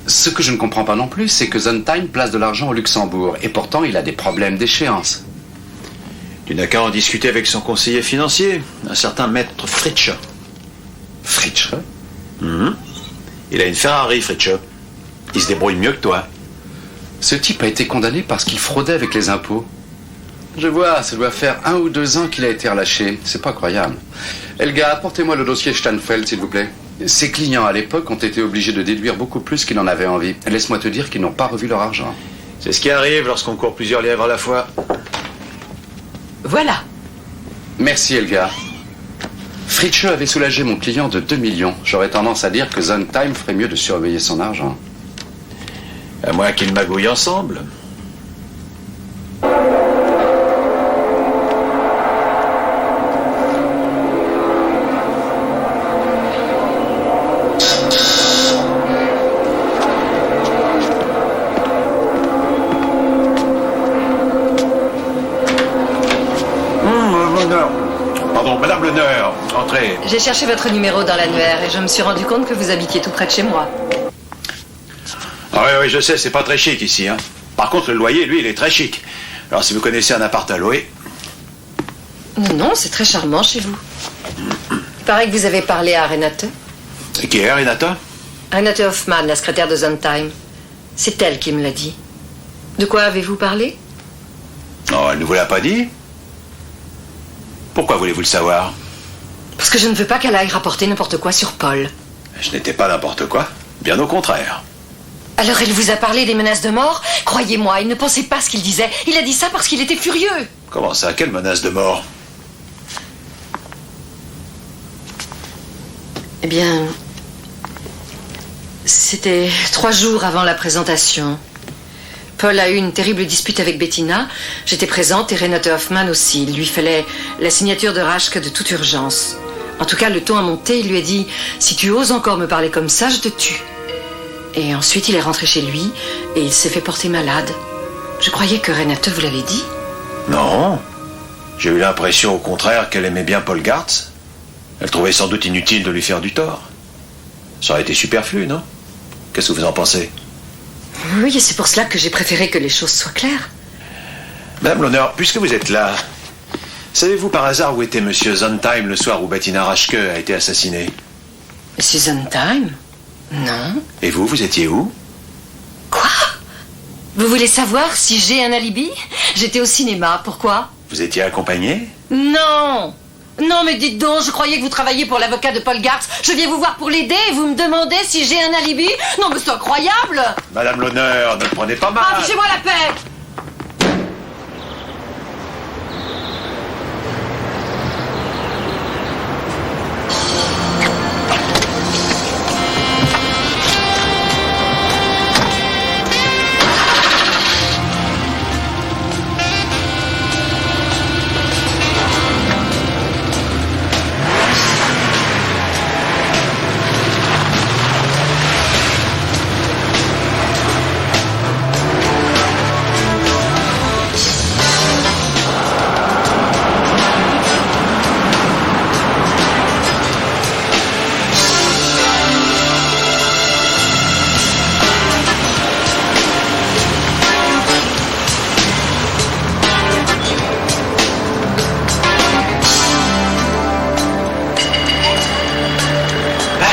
Ce que je ne comprends pas non plus, c'est que Sondheim place de l'argent au Luxembourg, et pourtant il a des problèmes d'échéance. Tu n'as qu'à en discuter avec son conseiller financier, un certain maître Fritsche. Fritsche? Il a une Ferrari, Fritsche. Il se débrouille mieux que toi. Ce type a été condamné parce qu'il fraudait avec les impôts. Je vois, ça doit faire 1 ou 2 ans qu'il a été relâché. C'est pas croyable. Elga, apportez-moi le dossier Steinfeld, s'il vous plaît. Ses clients à l'époque ont été obligés de déduire beaucoup plus qu'ils n'en avaient envie. Laisse-moi te dire qu'ils n'ont pas revu leur argent. C'est ce qui arrive lorsqu'on court plusieurs lièvres à la fois. Voilà. Merci, Elga. Fritsche avait soulagé mon client de 2 millions. J'aurais tendance à dire que Sondheim ferait mieux de surveiller son argent. À moins qu'ils magouillent ensemble. Pardon, Madame Leneur, entrez. J'ai cherché votre numéro dans l'annuaire et je me suis rendu compte que vous habitiez tout près de chez moi. Ah oui, je sais, c'est pas très chic ici. Hein. Par contre, le loyer, lui, il est très chic. Alors, si vous connaissez un appart à louer... Non, c'est très charmant chez vous. Il paraît que vous avez parlé à Renate. Et qui est Renata? Renate Hoffmann, la secrétaire de Sondheim. C'est elle qui me l'a dit. De quoi avez-vous parlé? Non, elle ne vous l'a pas dit. Pourquoi voulez-vous le savoir? Parce que je ne veux pas qu'elle aille rapporter n'importe quoi sur Paul. Je n'étais pas n'importe quoi. Bien au contraire. Alors elle vous a parlé des menaces de mort? Croyez-moi, il ne pensait pas ce qu'il disait. Il a dit ça parce qu'il était furieux. Comment ça? Quelle menace de mort? Eh bien... C'était 3 jours avant la présentation. Paul a eu une terrible dispute avec Bettina. J'étais présente et Renate Hoffmann aussi. Il lui fallait la signature de Raschke de toute urgence. En tout cas, le ton a monté. Il lui a dit « Si tu oses encore me parler comme ça, je te tue. » Et ensuite, il est rentré chez lui et il s'est fait porter malade. Je croyais que Renate vous l'avait dit. Non. J'ai eu l'impression, au contraire, qu'elle aimait bien Paul Gartz. Elle trouvait sans doute inutile de lui faire du tort. Ça aurait été superflu, non? Qu'est-ce que vous en pensez? Oui, et c'est pour cela que j'ai préféré que les choses soient claires. Madame L'Honneur, puisque vous êtes là, savez-vous par hasard où était Monsieur Sondheim le soir où Bettina Raschke a été assassinée? Monsieur Sondheim? Non. Et vous étiez où? Quoi? Vous voulez savoir si j'ai un alibi? J'étais au cinéma, pourquoi? Vous étiez accompagné? Non! Non, mais dites donc, je croyais que vous travailliez pour l'avocat de Paul Gartz. Je viens vous voir pour l'aider et vous me demandez si j'ai un alibi? Non, mais c'est incroyable! Madame L'Honneur, ne le prenez pas mal. Ah, fichez-moi la paix!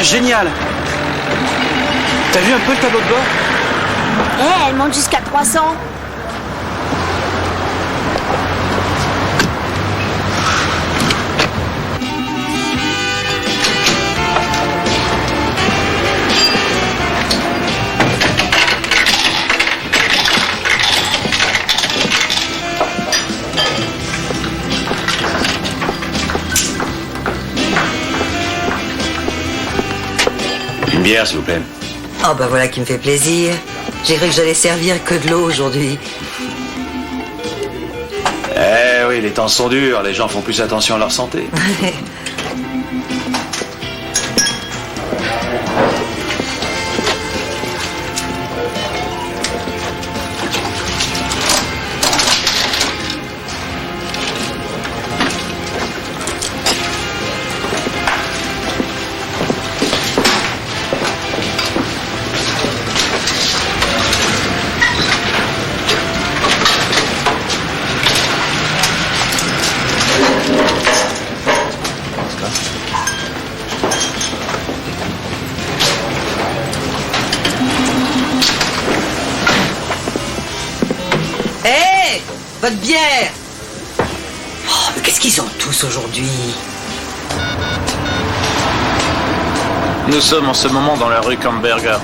Génial! T'as vu un peu le tableau de bord? Elle monte jusqu'à 300. Une bière, s'il vous plaît. Oh, bah voilà qui me fait plaisir. J'ai cru que j'allais servir que de l'eau aujourd'hui. Eh oui, les temps sont durs, les gens font plus attention à leur santé. Hé, votre bière. Oh, mais qu'est-ce qu'ils ont tous aujourd'hui? Nous sommes en ce moment dans la rue Kamberger.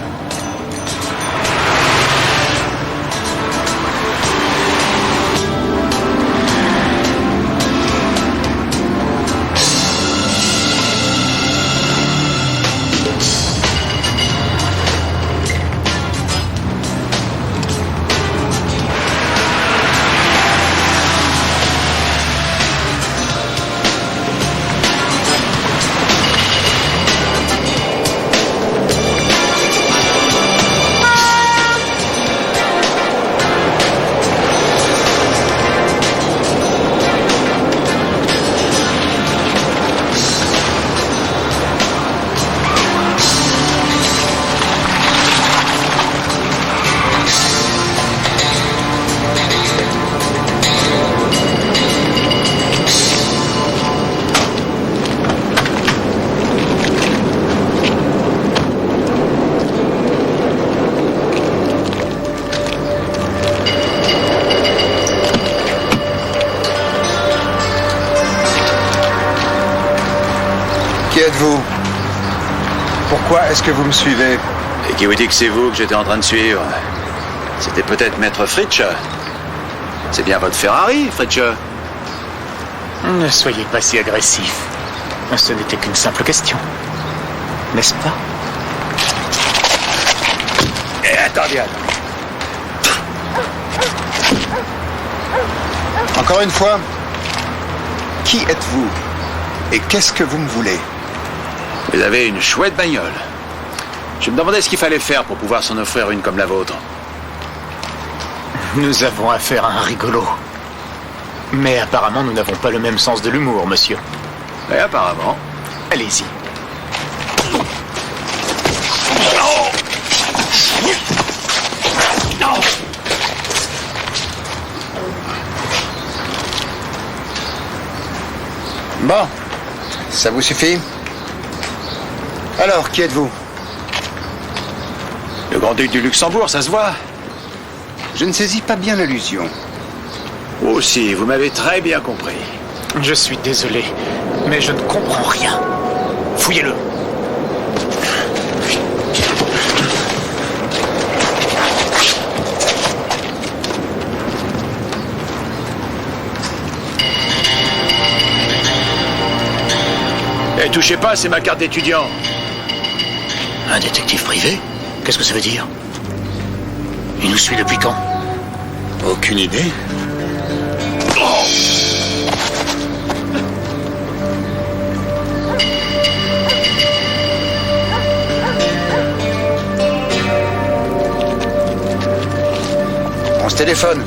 Qui êtes-vous? Pourquoi est-ce que vous me suivez? Et qui vous dit que c'est vous que j'étais en train de suivre? C'était peut-être Maître Fritsch. C'est bien votre Ferrari, Fritsch. Ne soyez pas si agressif. Ce n'était qu'une simple question. N'est-ce pas? Et attendez. Encore une fois, qui êtes-vous? Et qu'est-ce que vous me voulez? Vous avez une chouette bagnole. Je me demandais ce qu'il fallait faire pour pouvoir s'en offrir une comme la vôtre. Nous avons affaire à un rigolo. Mais apparemment, nous n'avons pas le même sens de l'humour, monsieur. Et apparemment. Allez-y. Bon, ça vous suffit? Alors, qui êtes-vous? Le grand-duc du Luxembourg, ça se voit. Je ne saisis pas bien l'allusion. Oh si, vous m'avez très bien compris. Je suis désolé, mais je ne comprends rien. Fouillez-le. Eh, touchez pas, c'est ma carte d'étudiant. Un détective privé? Qu'est-ce que ça veut dire? Il nous suit depuis quand? Aucune idée. On se téléphone.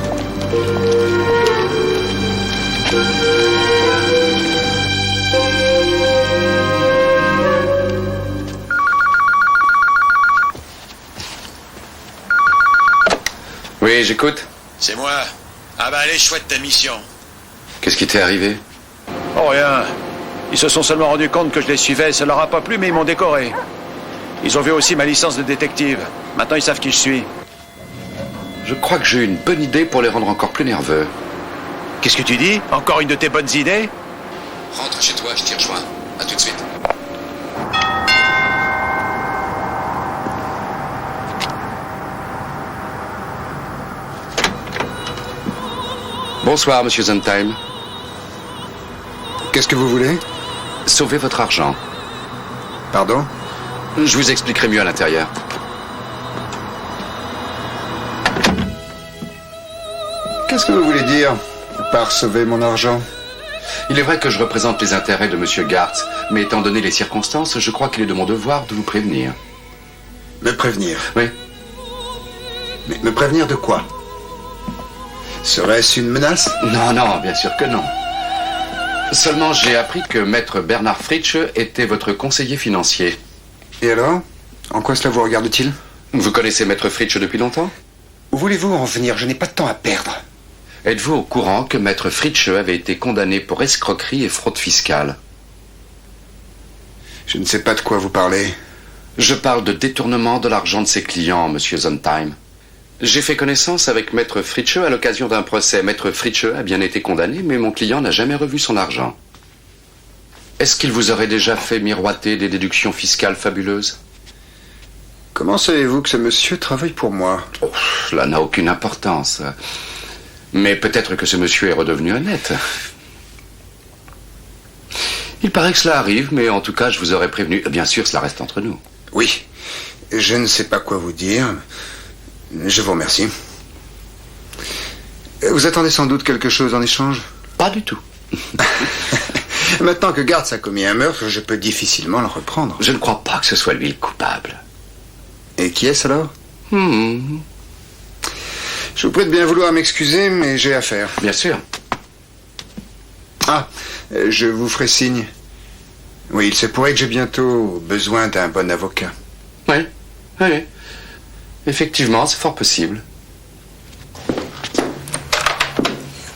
Oui, j'écoute. C'est moi. Ah bah allez, chouette ta mission. Qu'est-ce qui t'est arrivé? Oh rien. Ils se sont seulement rendus compte que je les suivais, ça leur a pas plu mais ils m'ont décoré. Ils ont vu aussi ma licence de détective. Maintenant ils savent qui je suis. Je crois que j'ai une bonne idée pour les rendre encore plus nerveux. Qu'est-ce que tu dis? Encore une de tes bonnes idées? Rentre chez toi, je t'y rejoins. À tout de suite. Bonsoir, monsieur Zentime. Qu'est-ce que vous voulez? Sauvez votre argent. Pardon? Je vous expliquerai mieux à l'intérieur. Qu'est-ce que vous voulez dire par sauver mon argent? Il est vrai que je représente les intérêts de monsieur Gartz, mais étant donné les circonstances, je crois qu'il est de mon devoir de vous prévenir. Me prévenir? Oui. Mais me prévenir de quoi? Serait-ce une menace? Non, non, bien sûr que non. Seulement, j'ai appris que maître Bernard Fritsch était votre conseiller financier. Et alors? En quoi cela vous regarde-t-il? Vous connaissez maître Fritsch depuis longtemps? Où voulez-vous en venir? Je n'ai pas de temps à perdre. Êtes-vous au courant que maître Fritsch avait été condamné pour escroquerie et fraude fiscale? Je ne sais pas de quoi vous parlez. Je parle de détournement de l'argent de ses clients, monsieur Zentime. J'ai fait connaissance avec Maître Fritsche à l'occasion d'un procès. Maître Fritsche a bien été condamné, mais mon client n'a jamais revu son argent. Est-ce qu'il vous aurait déjà fait miroiter des déductions fiscales fabuleuses? Comment savez-vous que ce monsieur travaille pour moi? Oh, cela n'a aucune importance. Mais peut-être que ce monsieur est redevenu honnête. Il paraît que cela arrive, mais en tout cas, je vous aurais prévenu. Bien sûr, cela reste entre nous. Oui. Je ne sais pas quoi vous dire. Je vous remercie. Vous attendez sans doute quelque chose en échange? Pas du tout. Maintenant que Gartz a commis un meurtre, je peux difficilement le reprendre. Je ne crois pas que ce soit lui le coupable. Et qui est-ce alors? Je vous prie de bien vouloir m'excuser, mais j'ai affaire. Bien sûr. Ah, je vous ferai signe. Oui, il se pourrait que j'ai bientôt besoin d'un bon avocat. Oui, oui. Effectivement, c'est fort possible.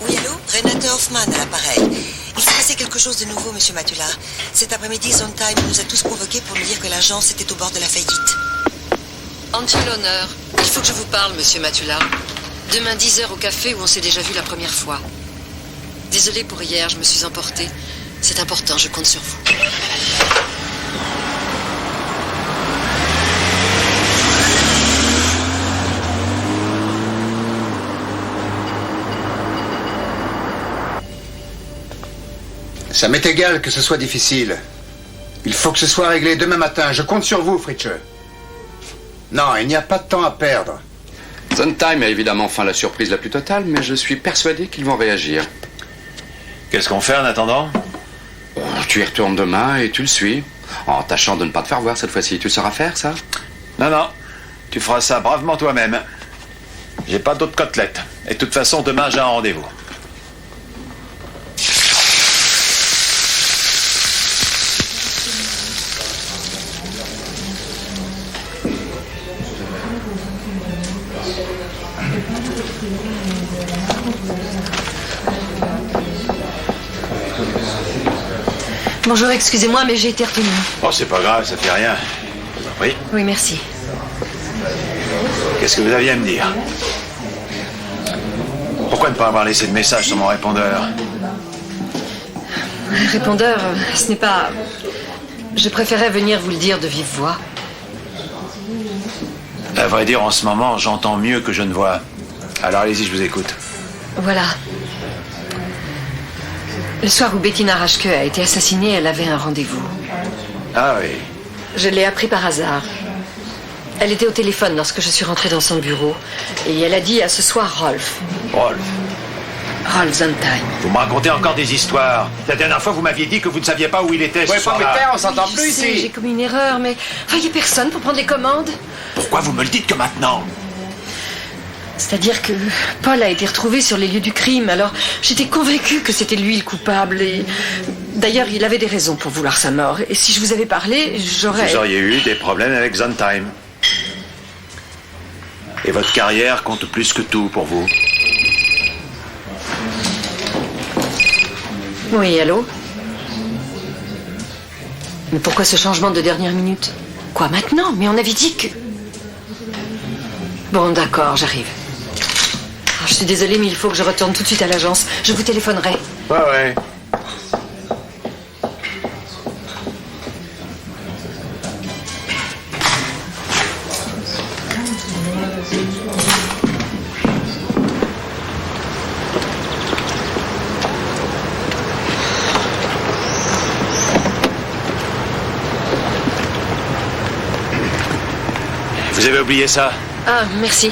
Oui, allô? Renate Hoffman à l'appareil. Il s'est passé quelque chose de nouveau, monsieur Matula. Cet après-midi, Sondheim nous a tous convoqués pour nous dire que l'agence était au bord de la faillite. Angel Honor, il faut que je vous parle, monsieur Matula. Demain 10h au café où on s'est déjà vu la première fois. Désolée pour hier, je me suis emportée. C'est important, je compte sur vous. Ça m'est égal que ce soit difficile. Il faut que ce soit réglé demain matin. Je compte sur vous, Fritsche. Non, il n'y a pas de temps à perdre. Sondheim a évidemment feint la surprise la plus totale, mais je suis persuadé qu'ils vont réagir. Qu'est-ce qu'on fait en attendant? Tu y retournes demain et tu le suis. En tâchant de ne pas te faire voir cette fois-ci. Tu le sauras faire, ça? Non, non. Tu feras ça bravement toi-même. J'ai pas d'autres côtelettes. Et de toute façon, demain, j'ai un rendez-vous. Bonjour, excusez-moi, mais j'ai été retenue. Oh, c'est pas grave, ça fait rien. Oui. Oui, merci. Qu'est-ce que vous aviez à me dire? Pourquoi ne pas avoir laissé de message sur mon répondeur? Répondeur, ce n'est pas... Je préférais venir vous le dire de vive voix. À vrai dire, en ce moment, j'entends mieux que je ne vois. Alors allez-y, je vous écoute. Voilà. Le soir où Bettina Raschke a été assassinée, elle avait un rendez-vous. Ah oui. Je l'ai appris par hasard. Elle était au téléphone lorsque je suis rentrée dans son bureau. Et elle a dit à ce soir Rolf. Rolf Sondheim. Vous me racontez encore des histoires. La dernière fois, vous m'aviez dit que vous ne saviez pas où il était ce soir-là. on s'entend Je plus sais, ici. j'ai commis une erreur, mais il n'y a personne pour prendre les commandes. Pourquoi vous me le dites que maintenant? C'est-à-dire que Paul a été retrouvé sur les lieux du crime, alors j'étais convaincue que c'était lui le coupable. Et d'ailleurs, il avait des raisons pour vouloir sa mort. Et si je vous avais parlé, j'aurais... Vous auriez eu des problèmes avec Sondheim. Et votre carrière compte plus que tout pour vous. Oui, allô? Mais pourquoi ce changement de dernière minute? Quoi, maintenant? Mais on avait dit que... Bon, d'accord, j'arrive. Je suis désolée, mais il faut que je retourne tout de suite à l'agence. Je vous téléphonerai. Ouais. Vous avez oublié ça? Ah, merci.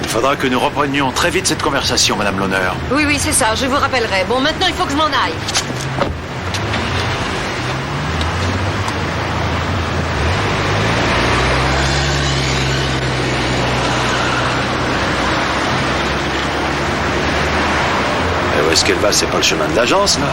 Il faudra que nous reprenions très vite cette conversation, Madame l'honneur. Oui, c'est ça, je vous rappellerai. Bon, maintenant, il faut que je m'en aille. Et où est-ce qu'elle va? C'est pas le chemin de l'agence, là?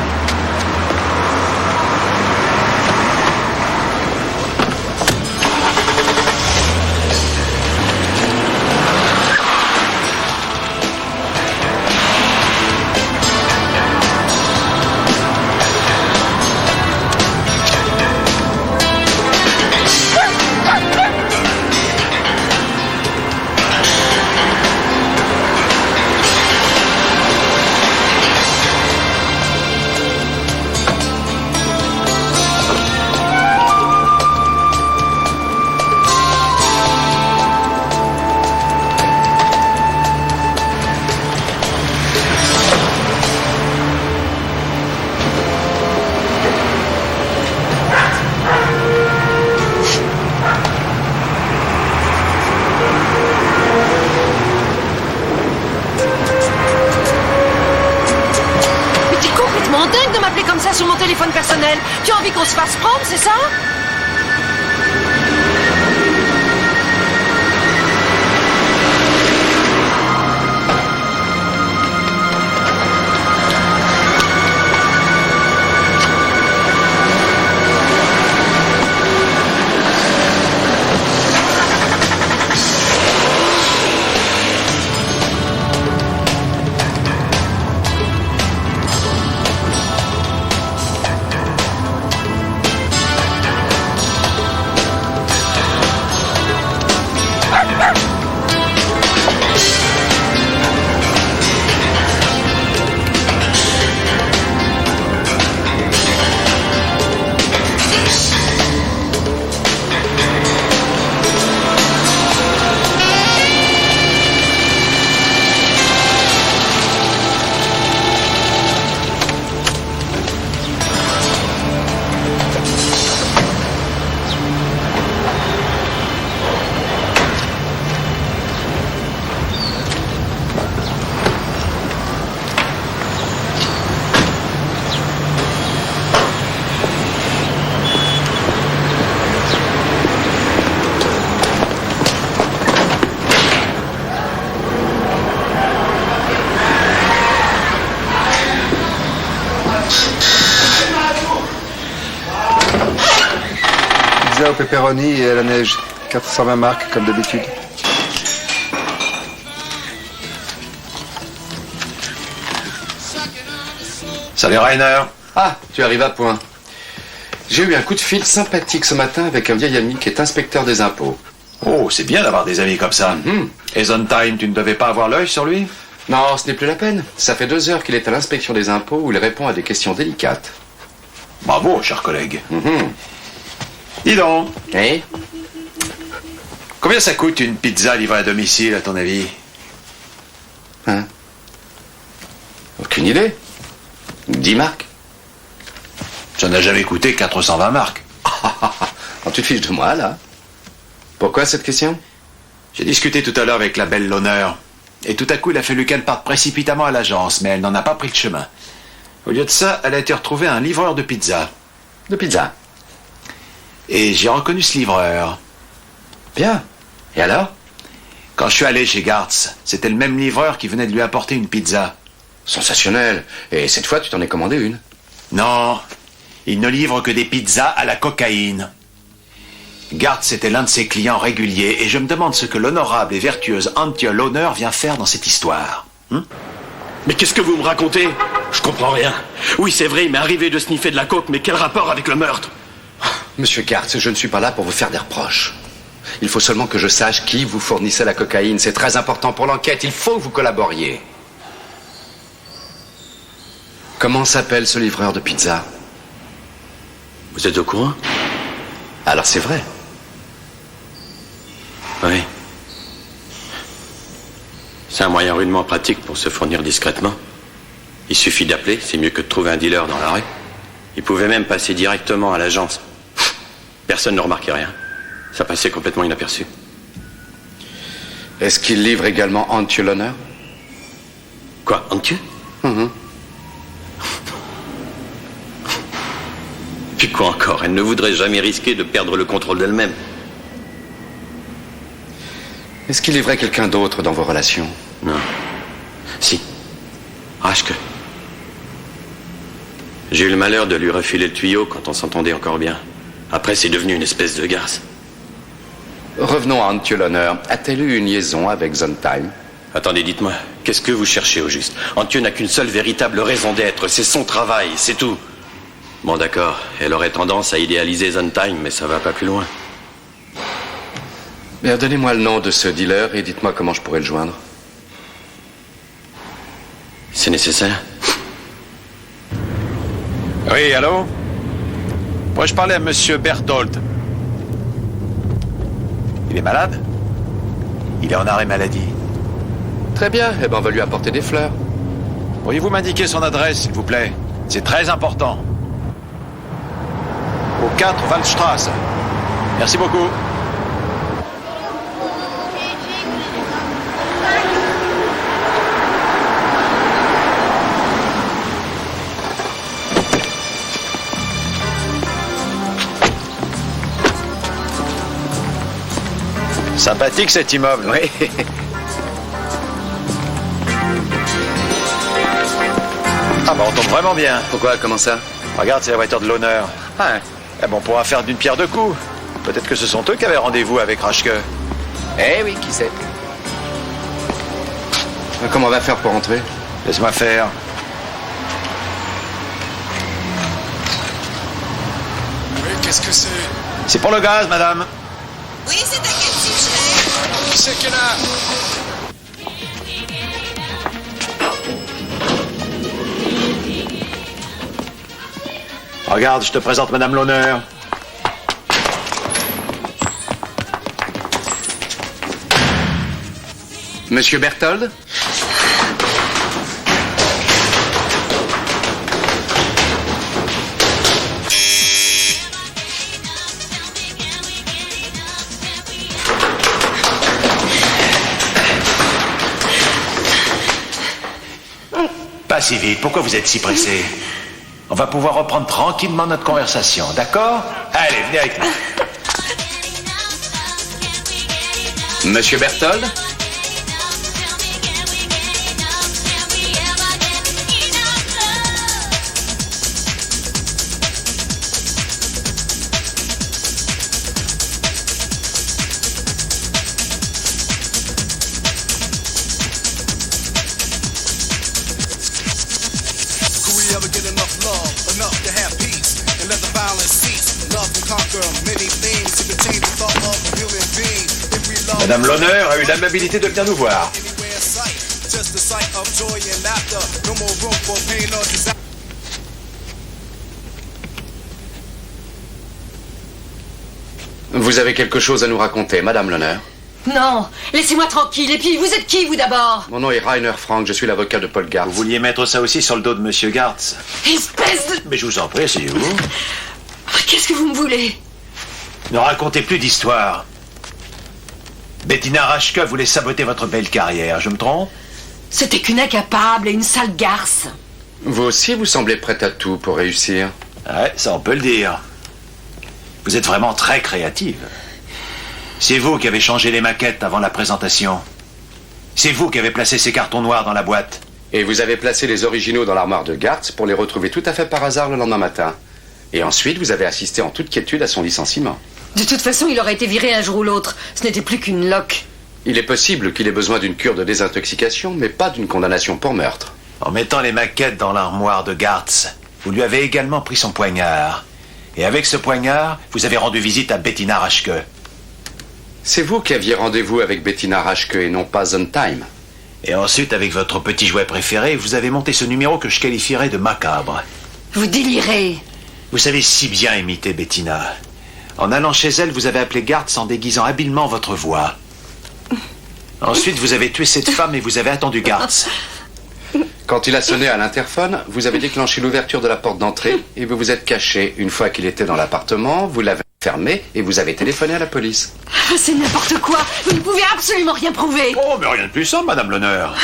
complètement dingue de m'appeler comme ça sur mon téléphone personnel. Tu as envie qu'on se fasse prendre, c'est ça? Au pepperoni et à la neige. 420 marques, comme d'habitude. Salut Rainer. Ah, tu arrives à point. J'ai eu un coup de fil sympathique ce matin avec un vieil ami qui est inspecteur des impôts. Oh, c'est bien d'avoir des amis comme ça. Et Sondheim, tu ne devais pas avoir l'œil sur lui? Non, ce n'est plus la peine. Ça fait 2 heures qu'il est à l'inspection des impôts où il répond à des questions délicates. Bravo, cher collègue. Dis donc. Eh? Combien ça coûte une pizza livrée à domicile, à ton avis? Hein? Aucune idée. 10 marques. Ça n'a jamais coûté 420 marques. Quand tu te fiches de moi, là. Pourquoi cette question? J'ai discuté tout à l'heure avec la belle L'Honneur. Et tout à coup, il a fallu qu'elle parte précipitamment à l'agence, mais elle n'en a pas pris le chemin. Au lieu de ça, elle a été retrouvée à un livreur de pizza. De pizza? Et j'ai reconnu ce livreur. Bien. Et alors? Quand je suis allé chez Gartz, c'était le même livreur qui venait de lui apporter une pizza. Sensationnel. Et cette fois, tu t'en es commandé une? Non, il ne livre que des pizzas à la cocaïne. Gartz était l'un de ses clients réguliers, et je me demande ce que l'honorable et vertueuse Antje Lohner vient faire dans cette histoire. Mais qu'est-ce que vous me racontez? Je comprends rien. Oui, c'est vrai, il m'est arrivé de sniffer de la coke, mais quel rapport avec le meurtre? Monsieur Gartz, je ne suis pas là pour vous faire des reproches. Il faut seulement que je sache qui vous fournissait la cocaïne. C'est très important pour l'enquête. Il faut que vous collaboriez. Comment s'appelle ce livreur de pizza? Vous êtes au courant? Alors c'est vrai. Oui. C'est un moyen rudement pratique pour se fournir discrètement. Il suffit d'appeler, c'est mieux que de trouver un dealer dans la rue. Il pouvait même passer directement à l'agence. Personne ne remarquait rien. Ça passait complètement inaperçu. Est-ce qu'il livre également Antje Lohner? Quoi, Antje? Puis quoi encore? Elle ne voudrait jamais risquer de perdre le contrôle d'elle-même. Est-ce qu'il livrait quelqu'un d'autre dans vos relations? Non. Si. Raschke. J'ai eu le malheur de lui refiler le tuyau quand on s'entendait encore bien. Après, c'est devenu une espèce de garce. Revenons à Antje Lohner. A-t-elle eu une liaison avec Sondheim? Attendez, dites-moi, qu'est-ce que vous cherchez au juste? Antje n'a qu'une seule véritable raison d'être, c'est son travail, c'est tout. Bon, d'accord, elle aurait tendance à idéaliser Sondheim, mais ça va pas plus loin. Bien, donnez-moi le nom de ce dealer et dites-moi comment je pourrais le joindre. C'est nécessaire? Oui, allô? Pourrais-je parler à monsieur Berthold? Il est malade? Il est en arrêt maladie. Très bien, eh ben on va lui apporter des fleurs. Pourriez-vous m'indiquer son adresse, s'il vous plaît? C'est très important. Au 4 Waldstrasse. Merci beaucoup. Sympathique cet immeuble. Oui. Ah bah on tombe vraiment bien. Pourquoi? Comment ça? Regarde, c'est la voiture de l'honneur. Ah, Eh bon, on pourra faire d'une pierre deux coups. Peut-être que ce sont eux qui avaient rendez-vous avec Raschke. eh oui, qui sait? Comment on va faire pour entrer? Laisse-moi faire. Oui, qu'est-ce que c'est? C'est pour le gaz, madame. Oui, c'est à quel sujet? Qui c'est qu'elle a? Regarde, je te présente madame l'honneur. Monsieur Berthold? Pas si vite, pourquoi vous êtes si pressé? On va pouvoir reprendre tranquillement notre conversation, d'accord? Allez, venez avec nous. Monsieur Berthold? Madame l'honneur a eu l'amabilité de venir nous voir. Vous avez quelque chose à nous raconter, Madame l'honneur? Non, laissez-moi tranquille. Et puis, vous êtes qui, vous, d'abord? Mon nom est Rainer Frank, je suis l'avocat de Paul Gartz. Vous vouliez mettre ça aussi sur le dos de Monsieur Gartz? Espèce de... Mais je vous en prie, asseyez-vous. Qu'est-ce que vous me voulez? Ne racontez plus d'histoire. Bettina Raschke voulait saboter votre belle carrière, je me trompe? C'était qu'une incapable et une sale garce. Vous aussi, vous semblez prête à tout pour réussir. Ouais, ça on peut le dire. Vous êtes vraiment très créative. C'est vous qui avez changé les maquettes avant la présentation. C'est vous qui avez placé ces cartons noirs dans la boîte. Et vous avez placé les originaux dans l'armoire de Gartz pour les retrouver tout à fait par hasard le lendemain matin. Et ensuite, vous avez assisté en toute quiétude à son licenciement. De toute façon, il aurait été viré un jour ou l'autre. Ce n'était plus qu'une loque. Il est possible qu'il ait besoin d'une cure de désintoxication, mais pas d'une condamnation pour meurtre. En mettant les maquettes dans l'armoire de Gartz, vous lui avez également pris son poignard. Et avec ce poignard, vous avez rendu visite à Bettina Raschke. C'est vous qui aviez rendez-vous avec Bettina Raschke et non pas Sondheim. Et ensuite, avec votre petit jouet préféré, vous avez monté ce numéro que je qualifierais de macabre. Vous délirez. Vous savez si bien imiter Bettina. En allant chez elle, vous avez appelé Gartz en déguisant habilement votre voix. Ensuite, vous avez tué cette femme et vous avez attendu Gartz. Quand il a sonné à l'interphone, vous avez déclenché l'ouverture de la porte d'entrée et vous vous êtes caché. Une fois qu'il était dans l'appartement, vous l'avez fermé et vous avez téléphoné à la police. C'est n'importe quoi. Vous ne pouvez absolument rien prouver. Oh, mais rien de plus simple, Madame l'honneur.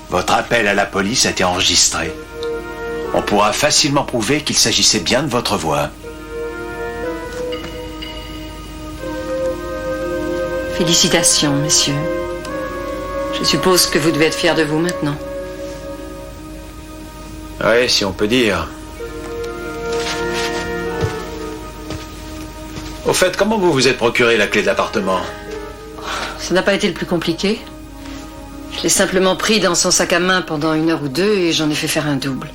Votre appel à la police a été enregistré. On pourra facilement prouver qu'il s'agissait bien de votre voix. Félicitations, messieurs. Je suppose que vous devez être fiers de vous maintenant. Oui, si on peut dire. Au fait, comment vous vous êtes procuré la clé de l'appartement? Ça n'a pas été le plus compliqué. Je l'ai simplement pris dans son sac à main pendant 1 heure ou 2 et j'en ai fait faire un double.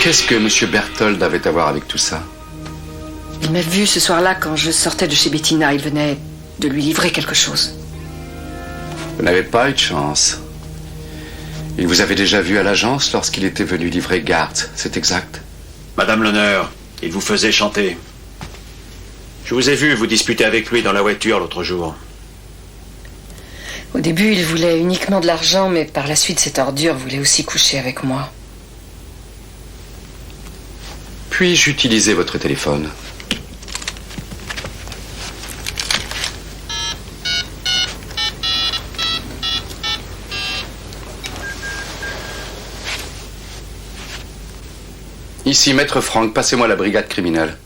Qu'est-ce que M. Berthold avait à voir avec tout ça? Il m'a vu ce soir-là quand je sortais de chez Bettina. Il venait de lui livrer quelque chose. Vous n'avez pas eu de chance. Il vous avait déjà vu à l'agence lorsqu'il était venu livrer Gartz, c'est exact? Madame l'honneur, il vous faisait chanter. Je vous ai vu vous disputer avec lui dans la voiture l'autre jour. Au début, il voulait uniquement de l'argent, mais par la suite, cette ordure voulait aussi coucher avec moi. Puis-je utiliser votre téléphone? Ici, Maître Frank, passez-moi la brigade criminelle.